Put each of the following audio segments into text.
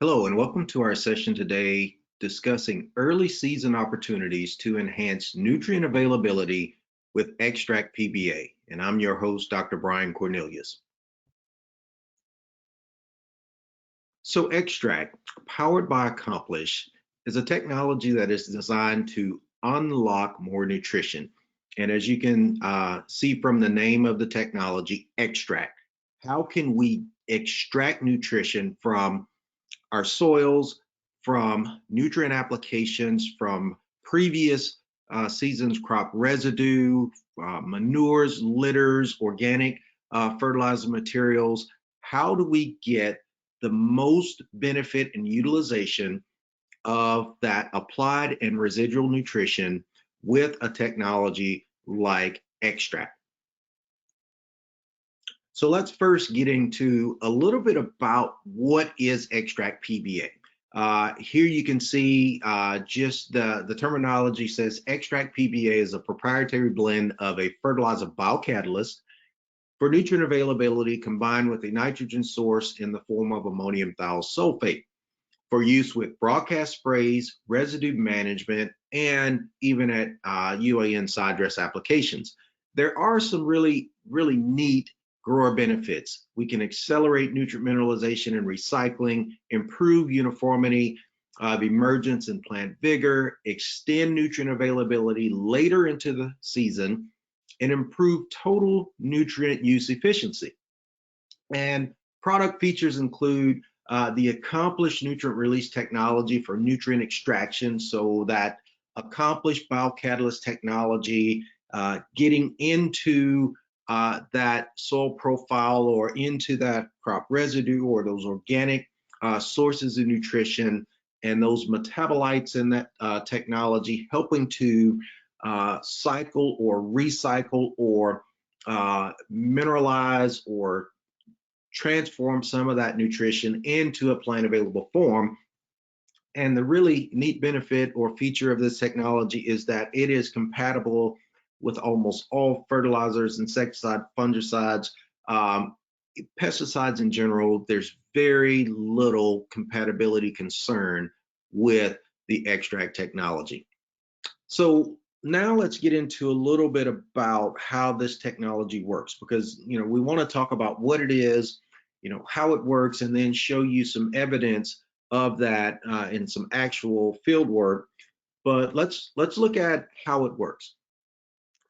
Hello, and welcome to our session today discussing early season opportunities to enhance nutrient availability with extract PBA. And I'm your host, Dr. Brian Cornelius. So, extract, powered by Accomplish, is a technology that is designed to unlock more nutrition. And as you can see from the name of the technology, extract, how can we extract nutrition from our soils, from nutrient applications, from previous seasons crop residue, manures, litters, organic fertilizer materials? How do we get the most benefit and utilization of that applied and residual nutrition with a technology like extract? So let's first get into a little bit about what is extract PBA. Here you can see just the terminology says extract PBA is a proprietary blend of a fertilizer biocatalyst for nutrient availability combined with a nitrogen source in the form of ammonium thiosulfate for use with broadcast sprays, residue management, and even at UAN side dress applications. There are some really neat grower benefits. We can accelerate nutrient mineralization and recycling, improve uniformity of emergence and plant vigor, extend nutrient availability later into the season, and improve total nutrient use efficiency. And product features include the accomplished nutrient release technology for nutrient extraction, so that accomplished biocatalyst technology getting into that soil profile or into that crop residue or those organic sources of nutrition, and those metabolites in that technology helping to cycle or recycle or mineralize or transform some of that nutrition into a plant available form. And the really neat benefit or feature of this technology is that it is compatible with almost all fertilizers, insecticides, fungicides, pesticides in general. There's very little compatibility concern with the extract technology. So now let's get into a little bit about how this technology works, because we want to talk about what it is, how it works, and then show you some evidence of that in some actual field work. But let's look at how it works.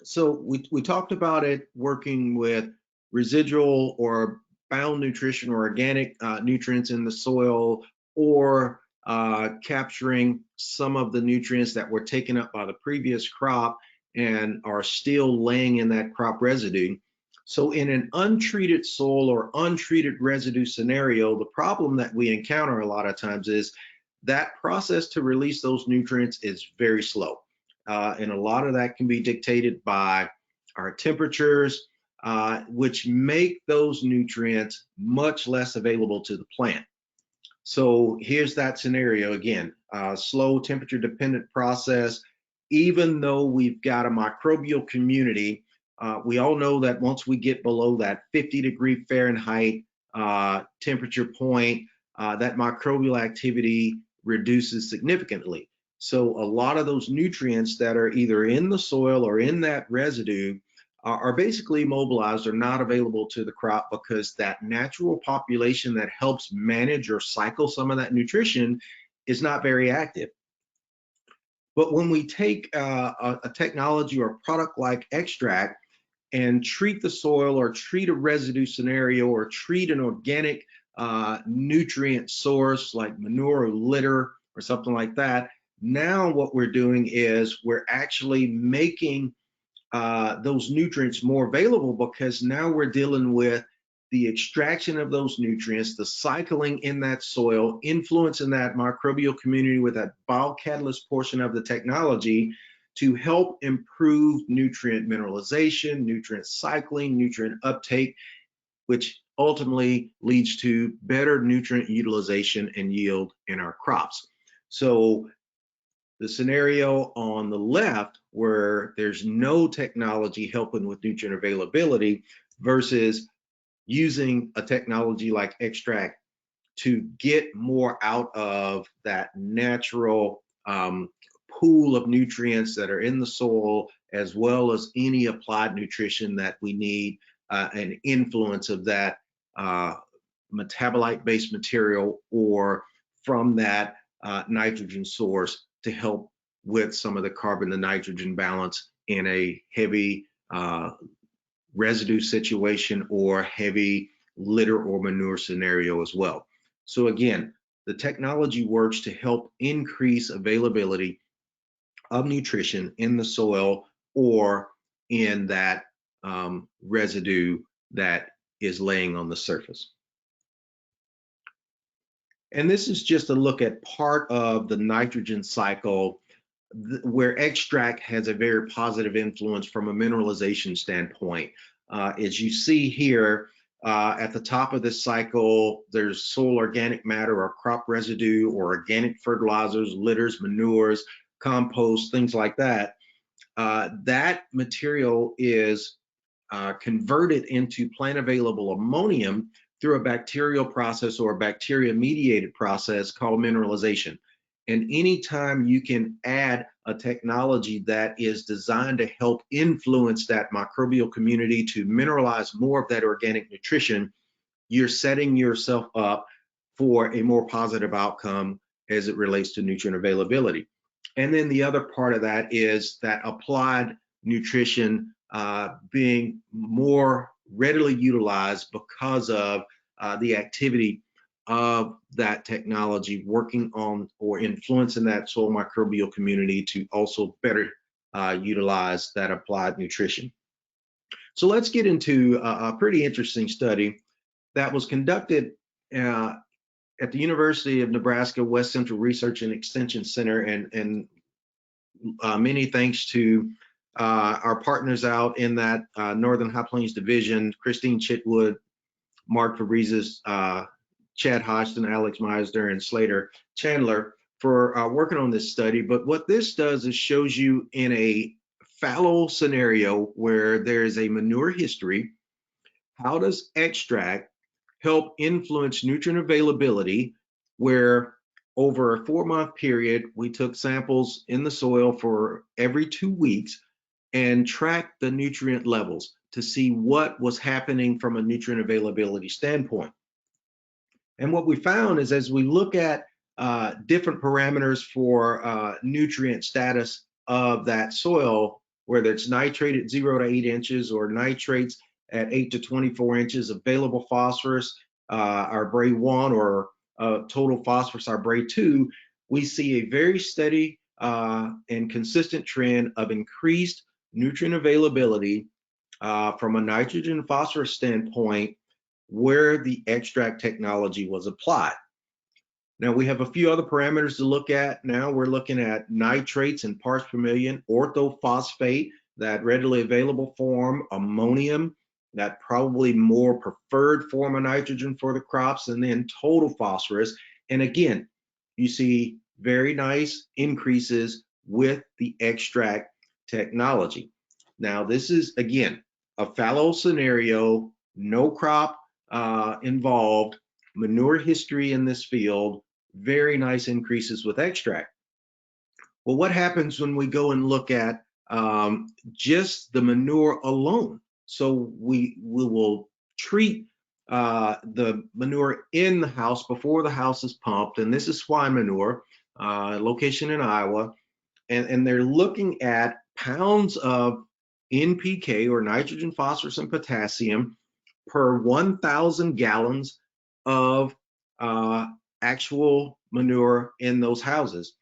So we talked about it working with residual or bound nutrition or organic nutrients in the soil, or capturing some of the nutrients that were taken up by the previous crop and are still laying in that crop residue. So in an untreated soil or untreated residue scenario, the problem that we encounter a lot of times is that process to release those nutrients is very slow. And a lot of that can be dictated by our temperatures, which make those nutrients much less available to the plant. So here's that scenario again, slow temperature dependent process. Even though we've got a microbial community, we all know that once we get below that 50-degree Fahrenheit temperature point, that microbial activity reduces significantly. So a lot of those nutrients that are either in the soil or in that residue are basically immobilized or not available to the crop, because that natural population that helps manage or cycle some of that nutrition is not very active. But when we take a technology or a product like extract and treat the soil or treat a residue scenario or treat an organic nutrient source like manure or litter or something like that, now what we're doing is we're actually making those nutrients more available, because now we're dealing with the extraction of those nutrients, the cycling in that soil, influencing that microbial community with that biocatalyst portion of the technology to help improve nutrient mineralization, nutrient cycling, nutrient uptake, which ultimately leads to better nutrient utilization and yield in our crops. So the scenario on the left, where there's no technology helping with nutrient availability, versus using a technology like extract to get more out of that natural pool of nutrients that are in the soil, as well as any applied nutrition that we need, an influence of that metabolite-based material or from that nitrogen source to help with some of the carbon to nitrogen balance in a heavy residue situation or heavy litter or manure scenario as well. So again, the technology works to help increase availability of nutrition in the soil or in that residue that is laying on the surface. And this is just a look at part of the nitrogen cycle where extract has a very positive influence from a mineralization standpoint. As you see here, at the top of this cycle, there's soil organic matter or crop residue or organic fertilizers, litters, manures, compost, things like that. That material is converted into plant available ammonium through a bacterial process or a bacteria mediated process called mineralization. And anytime you can add a technology that is designed to help influence that microbial community to mineralize more of that organic nutrition, you're setting yourself up for a more positive outcome as it relates to nutrient availability. And then the other part of that is that applied nutrition being more readily utilized because of the activity of that technology working on or influencing that soil microbial community to also better utilize that applied nutrition. So let's get into a pretty interesting study that was conducted at the University of Nebraska West Central Research and Extension Center, and many thanks to our partners out in that Northern High Plains Division, Christine Chitwood, Mark Fabrizis, Chad Hodgson, Alex Meisner, and Slater Chandler for working on this study. But what this does is shows you in a fallow scenario where there is a manure history, how does extract help influence nutrient availability, where over a 4-month period, we took samples in the soil for every 2 weeks and tracked the nutrient levels to see what was happening from a nutrient availability standpoint. And what we found is as we look at different parameters for nutrient status of that soil, whether it's nitrate at 0 to 8 inches or nitrates at 8 to 24 inches, available phosphorus, our Bray 1, or total phosphorus, our Bray 2, we see a very steady and consistent trend of increased nutrient availability from a nitrogen and phosphorus standpoint where the extract technology was applied. Now we have a few other parameters to look at. Now we're looking at nitrates in parts per million, orthophosphate, that readily available form, ammonium, that probably more preferred form of nitrogen for the crops, and then total phosphorus. And again, you see very nice increases with the extract technology. Now this is, again, a fallow scenario, no crop involved, manure history in this field, very nice increases with extract. Well, what happens when we go and look at just the manure alone? So we will treat the manure in the house before the house is pumped, and this is swine manure, location in Iowa, and they're looking at pounds of NPK, or nitrogen, phosphorus, and potassium per 1,000 gallons of actual manure in those houses.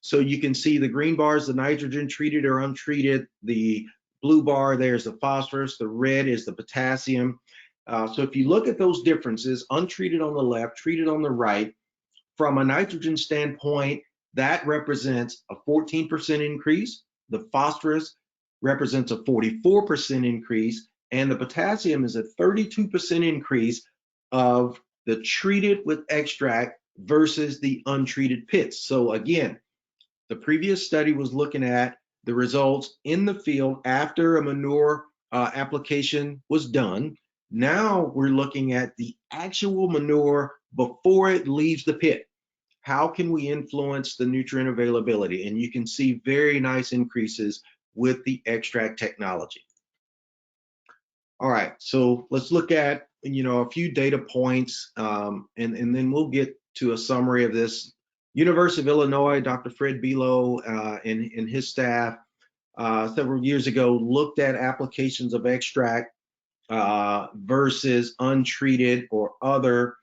So you can see the green bars, the nitrogen, treated or untreated. The blue bar, there's the phosphorus. The red is the potassium. So if you look at those differences, untreated on the left, treated on the right, from a nitrogen standpoint, that represents a 14% increase. The phosphorus represents a 44% increase, and the potassium is a 32% increase of the treated with extract versus the untreated pits. So again, the previous study was looking at the results in the field after a manure application was done. Now we're looking at the actual manure before it leaves the pit. How can we influence the nutrient availability? And you can see very nice increases with the extract technology. All right, so let's look at a few data points, and then we'll get to a summary of this. University of Illinois, Dr. Fred Below and his staff several years ago looked at applications of extract versus untreated or other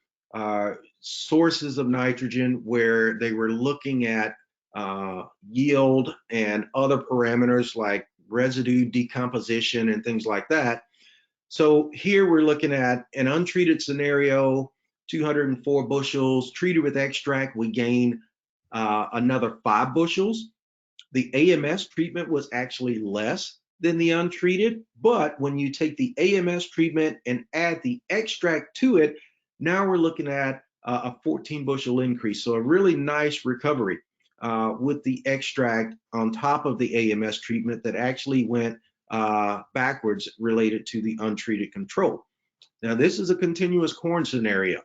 sources of nitrogen, where they were looking at yield and other parameters like residue decomposition and things like that. So here we're looking at an untreated scenario, 204 bushels. Treated with extract, we gain another 5 bushels. The AMS treatment was actually less than the untreated, but when you take the AMS treatment and add the extract to it, now we're looking at a 14 bushel increase. So a really nice recovery with the extract on top of the AMS treatment that actually went backwards related to the untreated control. Now, this is a continuous corn scenario.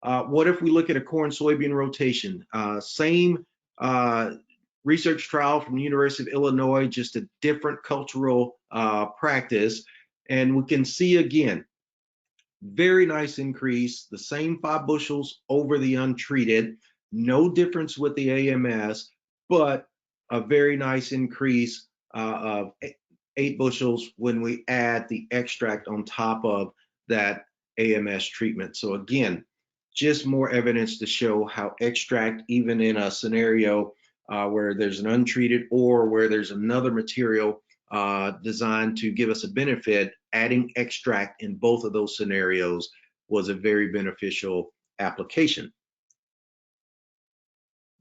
What if we look at a corn-soybean rotation? Same research trial from the University of Illinois, just a different cultural practice. And we can see again, very nice increase, the same 5 bushels over the untreated, no difference with the AMS, but a very nice increase of 8 bushels when we add the extract on top of that AMS treatment. So again, just more evidence to show how extract, even in a scenario where there's an untreated or where there's another material designed to give us a benefit, adding extract in both of those scenarios was a very beneficial application.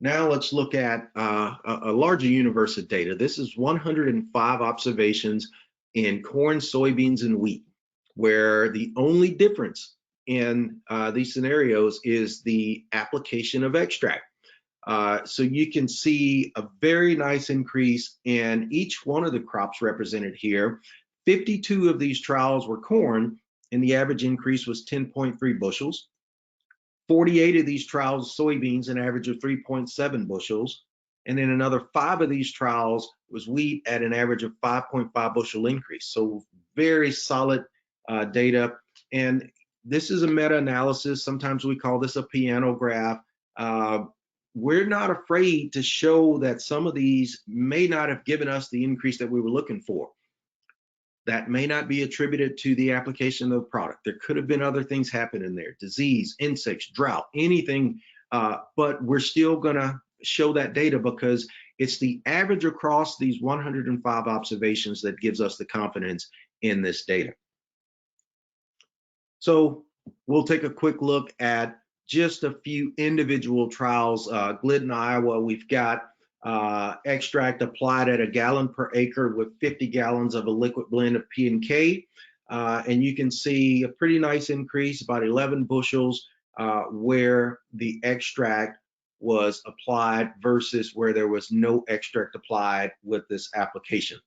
Now let's look at a larger universe of data. This is 105 observations in corn, soybeans, and wheat, where the only difference in these scenarios is the application of extract. So you can see a very nice increase in each one of the crops represented here. 52 of these trials were corn, and the average increase was 10.3 bushels. 48 of these trials, soybeans, an average of 3.7 bushels. And then another 5 of these trials was wheat at an average of 5.5 bushel increase. So very solid data. And this is a meta-analysis. Sometimes we call this a piano graph. We're not afraid to show that some of these may not have given us the increase that we were looking for. That may not be attributed to the application of the product. There could have been other things happening there, disease, insects, drought, anything, but we're still gonna show that data because it's the average across these 105 observations that gives us the confidence in this data. So we'll take a quick look at just a few individual trials. Glidden, Iowa, we've got extract applied at 1 gallon per acre with 50 gallons of a liquid blend of P and K. And you can see a pretty nice increase, about 11 bushels, where the extract was applied versus where there was no extract applied with this application.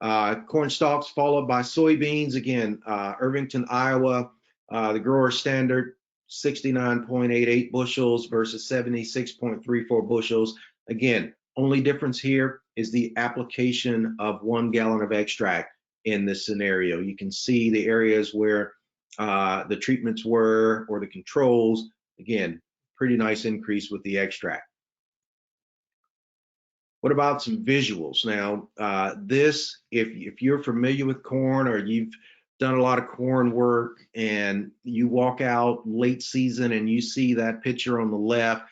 Corn stalks followed by soybeans. Again, Irvington, Iowa, the grower standard, 69.88 bushels versus 76.34 bushels. Again, only difference here is the application of 1 gallon of extract in this scenario. You can see the areas where the treatments were or the controls. Again, pretty nice increase with the extract. What about some visuals? Now, this, if you're familiar with corn or you've done a lot of corn work and you walk out late season and you see that picture on the left,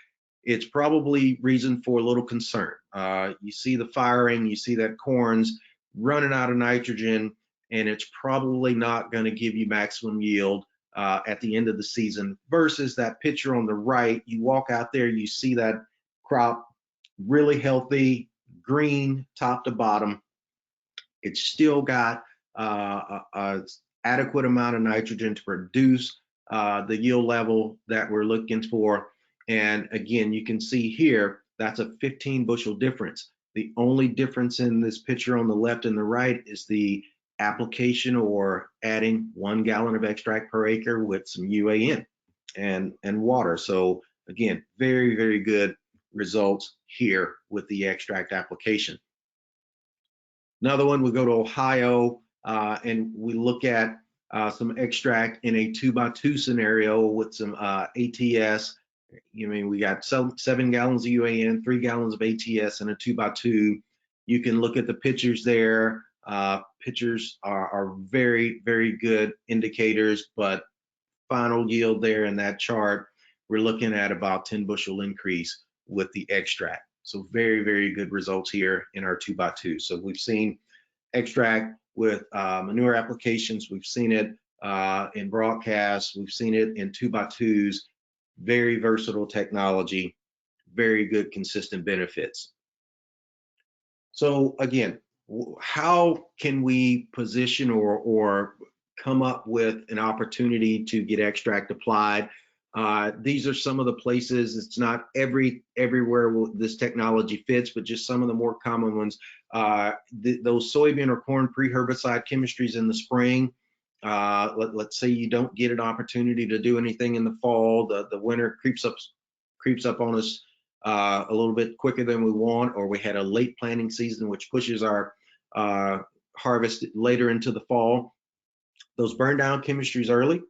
it's probably reason for a little concern. You see the firing, you see that corn's running out of nitrogen, and it's probably not going to give you maximum yield at the end of the season versus that picture on the right. You walk out there, you see that crop really healthy, green top to bottom. It's still got an adequate amount of nitrogen to produce the yield level that we're looking for. And again, you can see here, that's a 15 bushel difference. The only difference in this picture on the left and the right is the application or adding 1 gallon of extract per acre with some UAN and water. So again, very, very good results here with the extract application. Another one, we go to Ohio and we look at some extract in a 2x2 scenario with some ATS. You mean we got 7 gallons of UAN, 3 gallons of ATS, and a 2x2. You can look at the pictures there. Pictures are very, very good indicators, but final yield there in that chart, we're looking at about 10 bushel increase with the extract. So very, very good results here in our 2x2. So we've seen extract with manure applications. We've seen it in broadcasts. We've seen it in 2x2s. Very versatile technology, very good consistent benefits. So again, how can we position or come up with an opportunity to get extract applied? These are some of the places. It's not everywhere this technology fits, but just some of the more common ones. Those soybean or corn pre-herbicide chemistries in the spring. Let's say you don't get an opportunity to do anything in the fall. The winter creeps up on us a little bit quicker than we want, or we had a late planting season which pushes our harvest later into the fall. Those burn down chemistries early.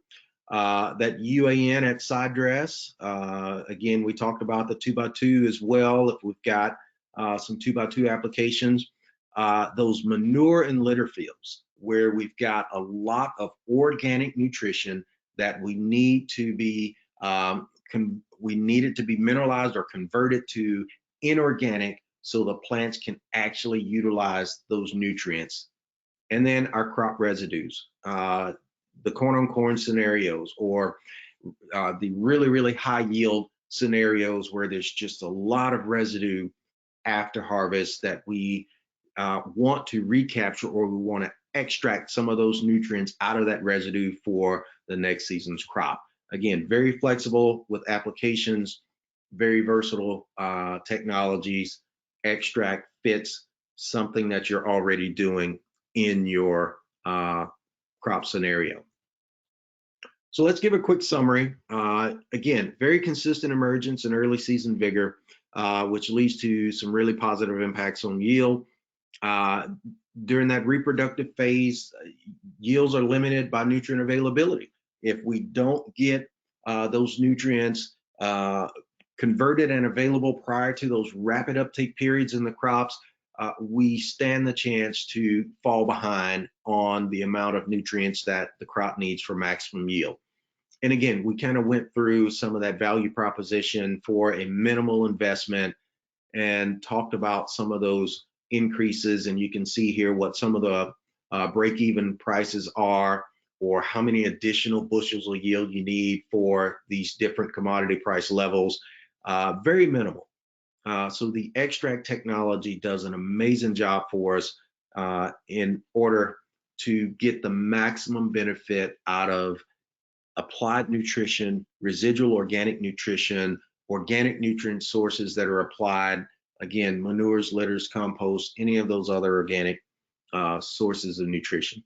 That UAN at side dress, again, we talked about the 2x2 as well. If we've got some 2x2 applications, those manure and litter fields where we've got a lot of organic nutrition that we need to be we need it to be mineralized or converted to inorganic so the plants can actually utilize those nutrients. And then our crop residues, the corn on corn scenarios, or the really, really high yield scenarios where there's just a lot of residue after harvest that we want to recapture, or we want to extract some of those nutrients out of that residue for the next season's crop. Again, very flexible with applications, very versatile technologies. Extract fits something that you're already doing in your crop scenario. So let's give a quick summary. Again, very consistent emergence and early season vigor, which leads to some really positive impacts on yield. During that reproductive phase, yields are limited by nutrient availability. If we don't get those nutrients converted and available prior to those rapid uptake periods in the crops, we stand the chance to fall behind on the amount of nutrients that the crop needs for maximum yield. And again, we kind of went through some of that value proposition for a minimal investment and talked about some of those increases. And you can see here what some of the break-even prices are, or how many additional bushels of yield you need for these different commodity price levels. Very minimal. So the extract technology does an amazing job for us in order to get the maximum benefit out of applied nutrition, residual organic nutrition, organic nutrient sources that are applied. Again, manures, litters, compost, any of those other organic sources of nutrition.